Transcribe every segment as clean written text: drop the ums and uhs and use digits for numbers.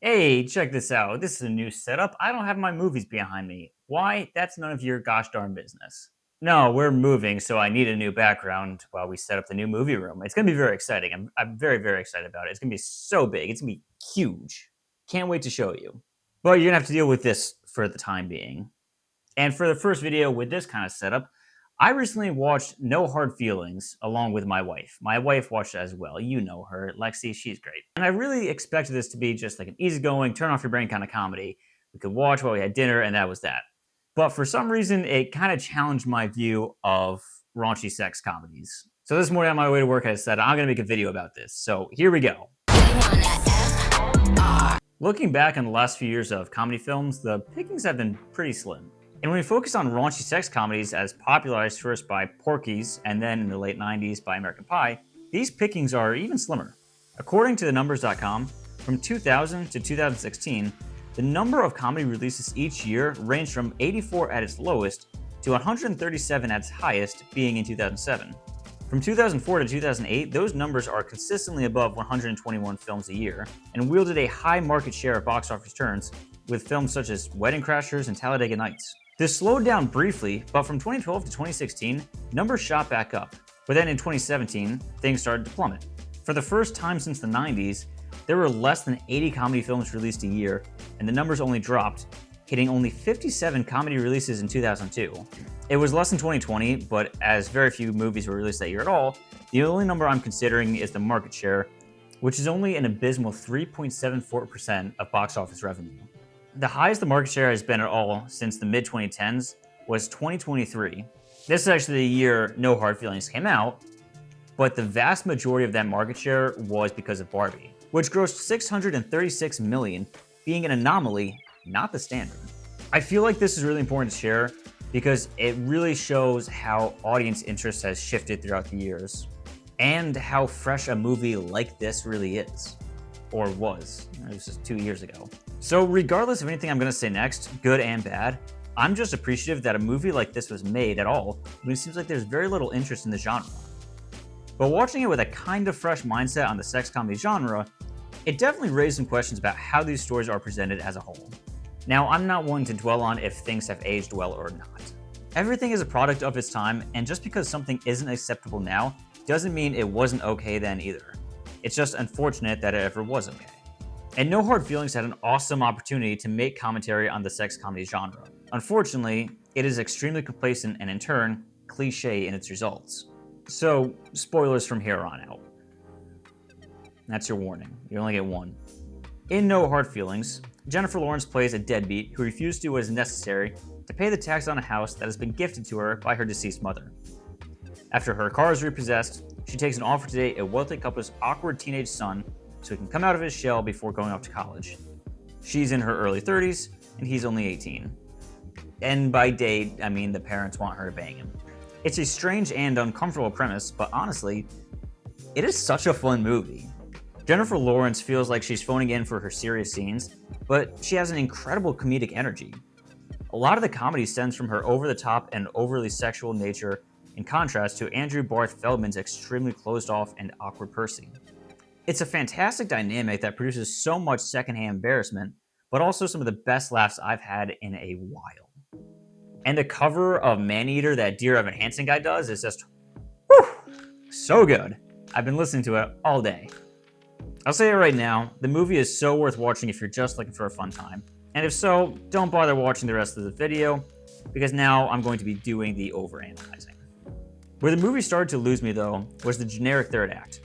Hey, check this out. This is a new setup. I don't have my movies behind me. Why? That's none of your gosh darn business. No, we're moving, so I need a new background while we set up the new movie room. It's going to be very exciting. I'm very, very excited about it. It's going to be so big. It's going to be huge. Can't wait to show you. But you're going to have to deal with this for the time being. And for the first video with this kind of setup, I recently watched No Hard Feelings along with my wife. My wife watched it as well. You know her, Lexi, she's great. And I really expected this to be just like an easygoing, turn off your brain kind of comedy. We could watch while we had dinner, and that was that. But for some reason, it kind of challenged my view of raunchy sex comedies. So this morning on my way to work, I said, I'm going to make a video about this. So here we go. Looking back on the last few years of comedy films, the pickings have been pretty slim. And when we focus on raunchy sex comedies as popularized first by Porky's and then in the late 90s by American Pie, these pickings are even slimmer. According to thenumbers.com, from 2000 to 2016, the number of comedy releases each year ranged from 84 at its lowest to 137 at its highest, being in 2007. From 2004 to 2008, those numbers are consistently above 121 films a year and wielded a high market share of box office returns with films such as Wedding Crashers and Talladega Nights. This slowed down briefly, but from 2012 to 2016, numbers shot back up. But then in 2017, things started to plummet. For the first time since the 90s, there were less than 80 comedy films released a year, and the numbers only dropped, hitting only 57 comedy releases in 2002. It was less in 2020, but as very few movies were released that year at all, the only number I'm considering is the market share, which is only an abysmal 3.74% of box office revenue. The highest the market share has been at all since the mid-2010s was 2023. This is actually the year No Hard Feelings came out, but the vast majority of that market share was because of Barbie, which grossed $636 million, being an anomaly, not the standard. I feel like this is really important to share because it really shows how audience interest has shifted throughout the years and how fresh a movie like this really is, or was. It was just 2 years ago. So regardless of anything I'm going to say next, good and bad, I'm just appreciative that a movie like this was made at all when it seems like there's very little interest in the genre. But watching it with a kind of fresh mindset on the sex comedy genre, it definitely raised some questions about how these stories are presented as a whole. Now, I'm not one to dwell on if things have aged well or not. Everything is a product of its time, and just because something isn't acceptable now doesn't mean it wasn't okay then either. It's just unfortunate that it ever was okay. And No Hard Feelings had an awesome opportunity to make commentary on the sex comedy genre. Unfortunately, it is extremely complacent and in turn, cliche in its results. So, spoilers from here on out. That's your warning. You only get one. In No Hard Feelings, Jennifer Lawrence plays a deadbeat who refused to do what is necessary to pay the tax on a house that has been gifted to her by her deceased mother. After her car is repossessed, she takes an offer to date a wealthy couple's awkward teenage son so he can come out of his shell before going off to college. She's in her early 30s, and he's only 18. And by date, I mean the parents want her to bang him. It's a strange and uncomfortable premise, but honestly, it is such a fun movie. Jennifer Lawrence feels like she's phoning in for her serious scenes, but she has an incredible comedic energy. A lot of the comedy stems from her over-the-top and overly sexual nature, in contrast to Andrew Barth Feldman's extremely closed-off and awkward Percy. It's a fantastic dynamic that produces so much secondhand embarrassment, but also some of the best laughs I've had in a while. And the cover of Maneater that Dear Evan Hansen guy does is just, whew, so good. I've been listening to it all day. I'll say it right now, the movie is so worth watching if you're just looking for a fun time. And if so, don't bother watching the rest of the video, because now I'm going to be doing the overanalyzing. Where the movie started to lose me though, was the generic third act.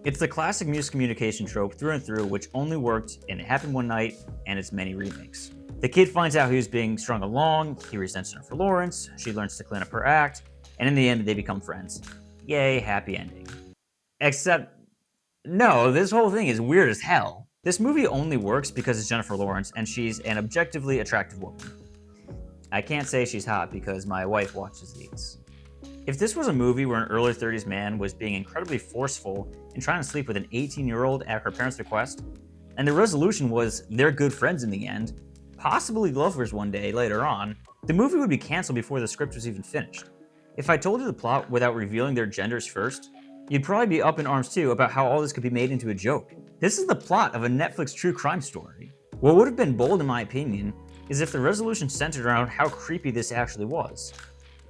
It's the classic miscommunication trope through and through, which only worked in It Happened One Night and its many remakes. The kid finds out he was being strung along, he resents Jennifer Lawrence, she learns to clean up her act, and in the end they become friends. Yay, happy ending. Except, no, this whole thing is weird as hell. This movie only works because it's Jennifer Lawrence and she's an objectively attractive woman. I can't say she's hot because my wife watches these. If this was a movie where an early 30s man was being incredibly forceful and trying to sleep with an 18-year-old at her parents' request, and the resolution was they're good friends in the end, possibly lovers one day later on, the movie would be canceled before the script was even finished. If I told you the plot without revealing their genders first, you'd probably be up in arms too about how all this could be made into a joke. This is the plot of a Netflix true crime story. What would have been bold in my opinion is if the resolution centered around how creepy this actually was.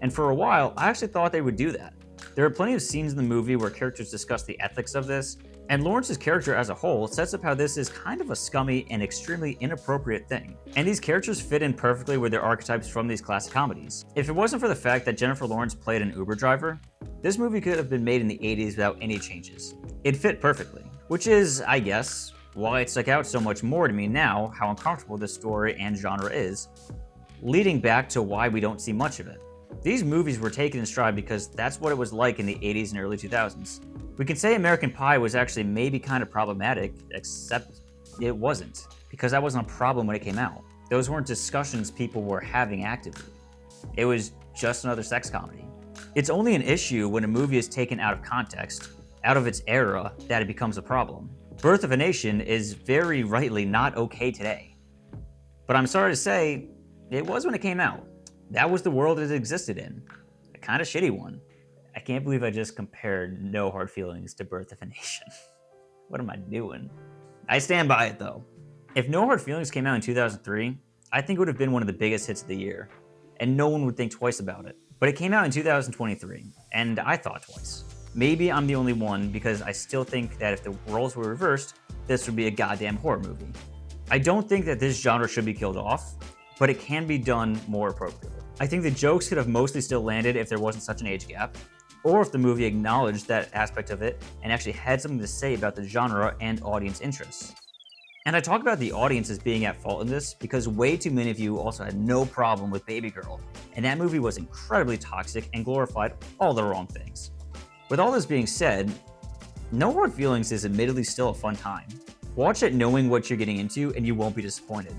And for a while, I actually thought they would do that. There are plenty of scenes in the movie where characters discuss the ethics of this, and Lawrence's character as a whole sets up how this is kind of a scummy and extremely inappropriate thing. And these characters fit in perfectly with their archetypes from these classic comedies. If it wasn't for the fact that Jennifer Lawrence played an Uber driver, this movie could have been made in the 80s without any changes. It fit perfectly, which is, I guess, why it stuck out so much more to me now how uncomfortable this story and genre is, leading back to why we don't see much of it. These movies were taken in stride because that's what it was like in the 80s and early 2000s. We can say American Pie was actually maybe kind of problematic, except it wasn't, because that wasn't a problem when it came out. Those weren't discussions people were having actively. It was just another sex comedy. It's only an issue when a movie is taken out of context, out of its era, that it becomes a problem. Birth of a Nation is very rightly not okay today. But I'm sorry to say, it was when it came out. That was the world it existed in. A kind of shitty one. I can't believe I just compared No Hard Feelings to Birth of a Nation. What am I doing? I stand by it though. If No Hard Feelings came out in 2003, I think it would have been one of the biggest hits of the year, and no one would think twice about it. But it came out in 2023, and I thought twice. Maybe I'm the only one because I still think that if the roles were reversed, this would be a goddamn horror movie. I don't think that this genre should be killed off, but it can be done more appropriately. I think the jokes could have mostly still landed if there wasn't such an age gap, or if the movie acknowledged that aspect of it and actually had something to say about the genre and audience interests. And I talk about the audience as being at fault in this because way too many of you also had no problem with Baby Girl, and that movie was incredibly toxic and glorified all the wrong things. With all this being said, No Hard Feelings is admittedly still a fun time. Watch it knowing what you're getting into and you won't be disappointed.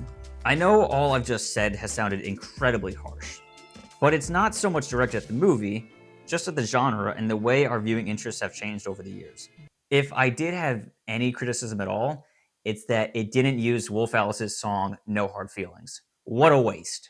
I know all I've just said has sounded incredibly harsh, but it's not so much directed at the movie, just at the genre and the way our viewing interests have changed over the years. If I did have any criticism at all, it's that it didn't use Wolf Alice's song No Hard Feelings. What a waste.